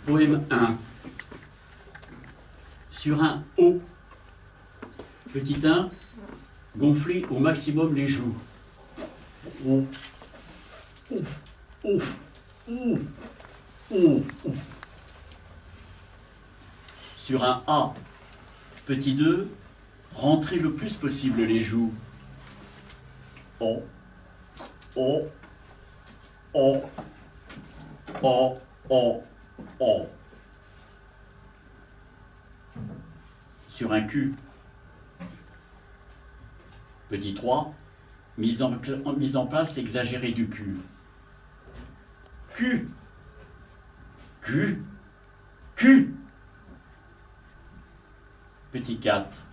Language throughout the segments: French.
Poème 1. Sur un O. Petit 1, gonflez au maximum les joues. O. O. O. O. O. O. Sur un A. Petit 2, rentrez le plus possible les joues. O. O. O. O. O. O. Sur un Q. Petit 3, mise en place exagérée du Q. Q. Q. Q. Petit 4,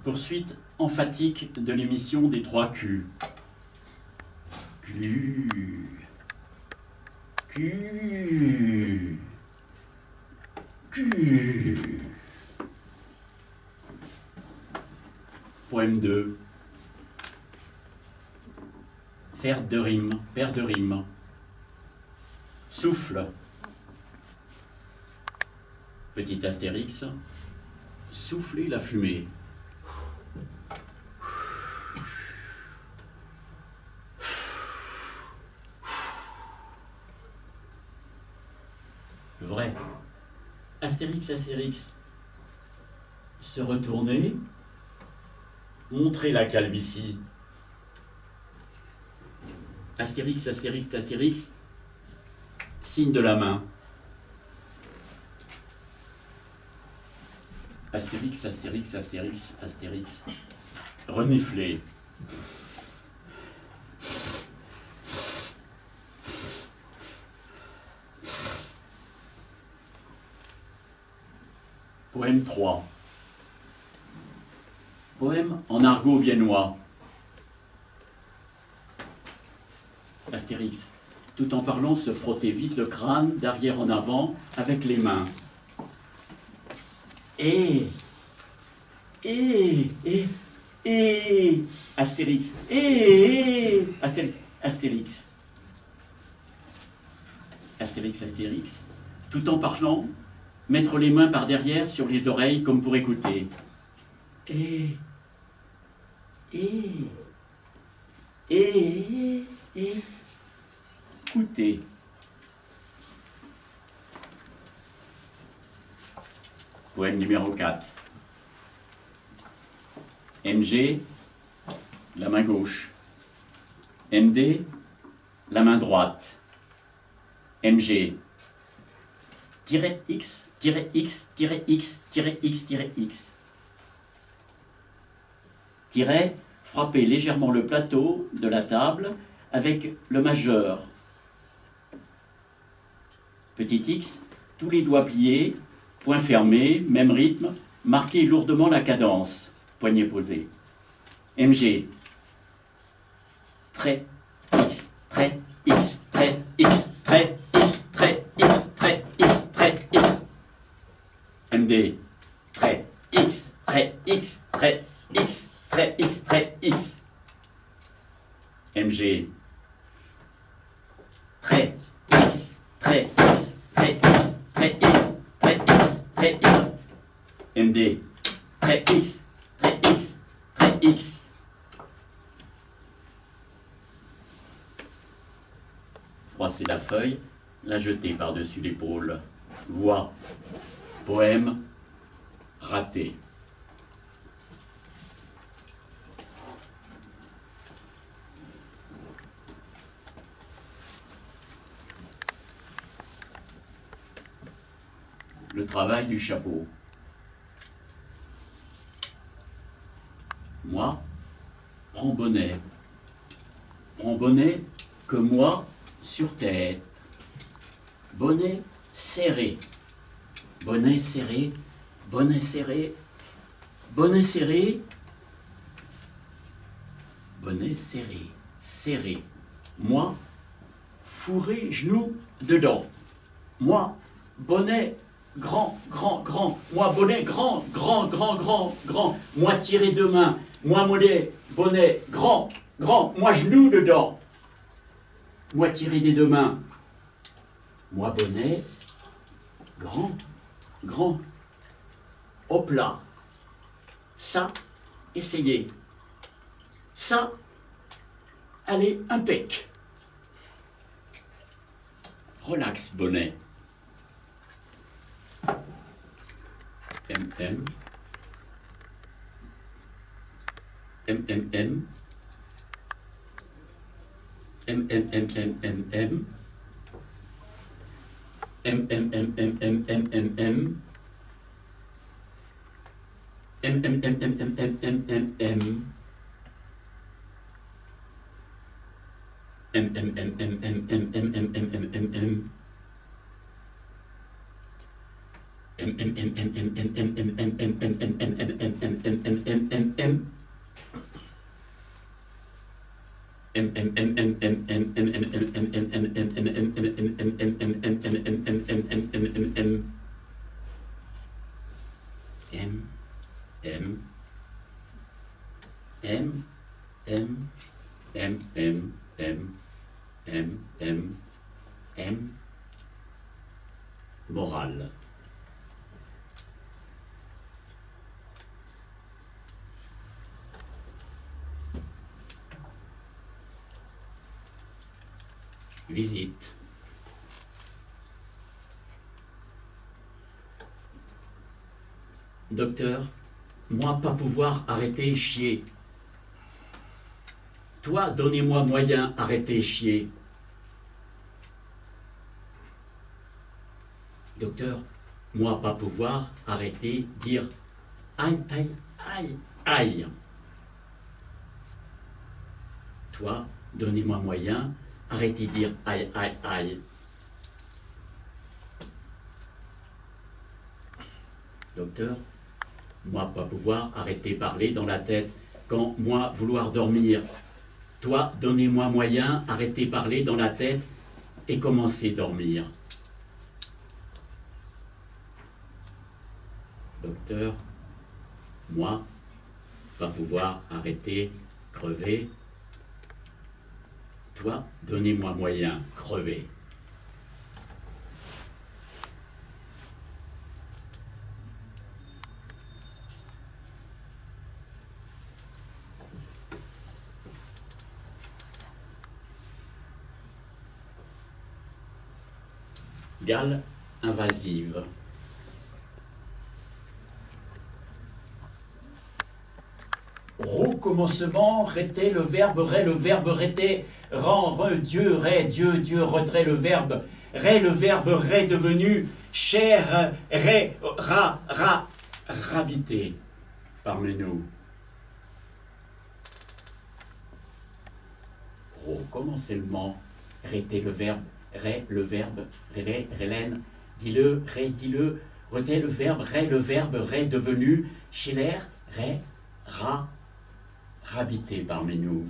poursuite emphatique de l'émission des 3 Q. Q. Q. Q. Poème 2. Paire de rimes. Souffle. Petit astérix. Souffler la fumée. Vrai. Astérix. Se retourner. Montrer la calvitie. Astérix. Signe de la main. Astérix. Renifler. Poème 3. Poème en argot viennois. Astérix, tout en parlant, se frotter vite le crâne d'arrière en avant avec les mains. Astérix, Astérix, tout en parlant, mettre les mains par derrière sur les oreilles comme pour écouter. Écoutez. Poème numéro 4. MG, la main gauche. MD, la main droite. MG, X, frappez légèrement le plateau de la table avec le majeur. Petit X, tous les doigts pliés, poing fermé, même rythme, marquez lourdement la cadence, poignet posé. MG, trait X, trait X, trait X, trait X, trait X, trait X, trait X. MD, trait X, trait X, trait X, trait X, trait X. MG, trait X, trait X, trait X, trait X, trait X, trait X. MD, trait X, trait X, trait X. Froisser la feuille, la jeter par-dessus l'épaule. Voix, poème, raté. Le travail du chapeau. Moi, prends bonnet que moi sur tête. Bonnet serré, bonnet serré, bonnet serré, bonnet serré, bonnet serré, serré. Moi, fourré, genou dedans. Moi, bonnet grand. Moi, bonnet grand. Moi, tiré de main. Moi, bonnet grand. Moi, genou dedans. Moi, tiré des deux mains. Moi, bonnet grand, grand. Hop là. Ça, essayez. Ça, allez, impec. Relax, bonnet. M. M. Morale. Visite. Docteur, moi pas pouvoir arrêter chier. Toi, donnez-moi moyen arrêter chier. Docteur, moi pas pouvoir arrêter dire aïe, aïe, aïe, aïe. Toi, donnez-moi moyen arrêter dire aïe, aïe, aïe. Docteur, moi pas pouvoir arrêter parler dans la tête quand moi vouloir dormir. Toi, donnez-moi moyen arrêter parler dans la tête et commencer dormir. Docteur, moi pas pouvoir arrêter crever. Toi, donnez-moi moyen crever. Gale invasive. Recommencement, rété, le verbe rété, rend, Dieu, Dieu, retrait, le verbe ré devenu, cher, ré, rabité parmi nous. Recommencement, rété, le verbe rélé, rélène, dis-le, retrait, le verbe ré devenu, Schiller, ré, rabité parmi nous.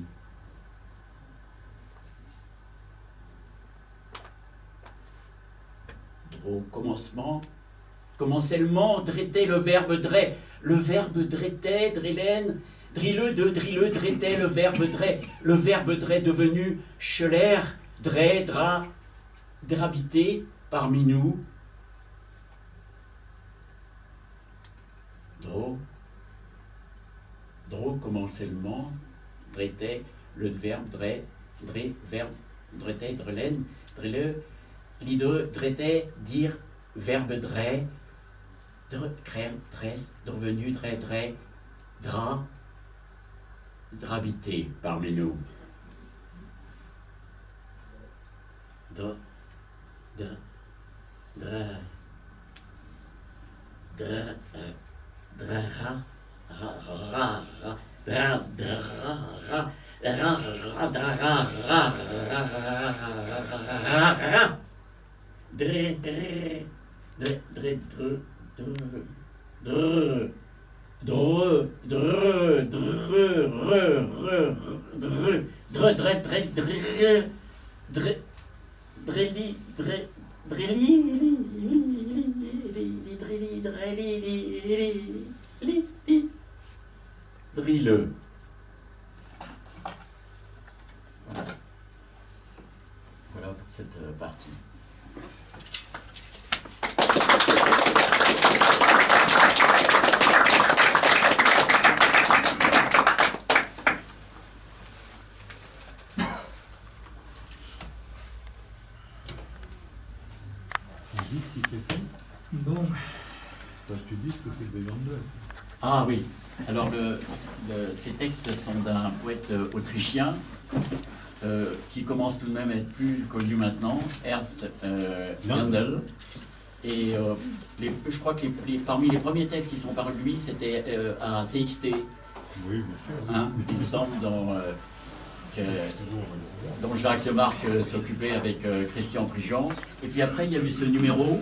Commencement, drêter, le verbe drêter, drélène, drilleux, drêter, le verbe drê devenu, Scheller, drabité parmi nous. Commencement, drêter, le verbe verbe, drêter, drélène, drilleux, l'idée, drêter, dire, verbe drê, crère, dresse, devenu, drabité parmi nous. Drilleux. Voilà pour cette partie. dis qui c'était? Bon. Toi, tu dis que c'est Bélanger. Ah oui, alors ces textes sont d'un poète autrichien qui commence tout de même à être plus connu maintenant, Ernst Jandl. Et je crois que parmi les premiers textes qui sont parus de lui, c'était à TXT. Oui, bien sûr. Hein, il me semble, dont Jacques Demarque s'occupait avec Christian Prigent. Et puis après, il y a eu ce numéro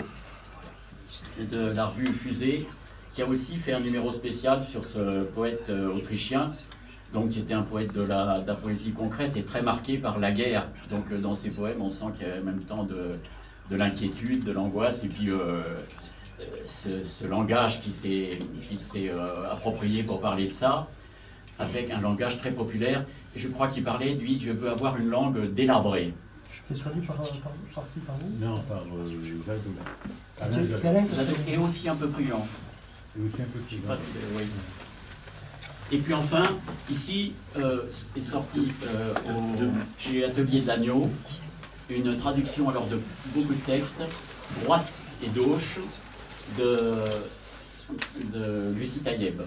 de la revue Fusée, qui a aussi fait un numéro spécial sur ce poète autrichien, donc qui était un poète de la poésie concrète et très marqué par la guerre. Donc dans ses poèmes, on sent qu'il y a en même temps de l'inquiétude, de l'angoisse, et puis ce langage qui s'est approprié pour parler de ça, avec un langage très populaire. Et je crois qu'il parlait, lui, je veux avoir une langue délabrée. C'est traduit parti par vous? Non, par Jacques. C'est Alain. Et aussi un peu Prigent. Et aussi un peu plus. Oui. Et puis enfin, ici est sorti chez Atelier de l'Agneau une traduction alors de beaucoup de textes, droite et gauche, de Lucie Taïeb.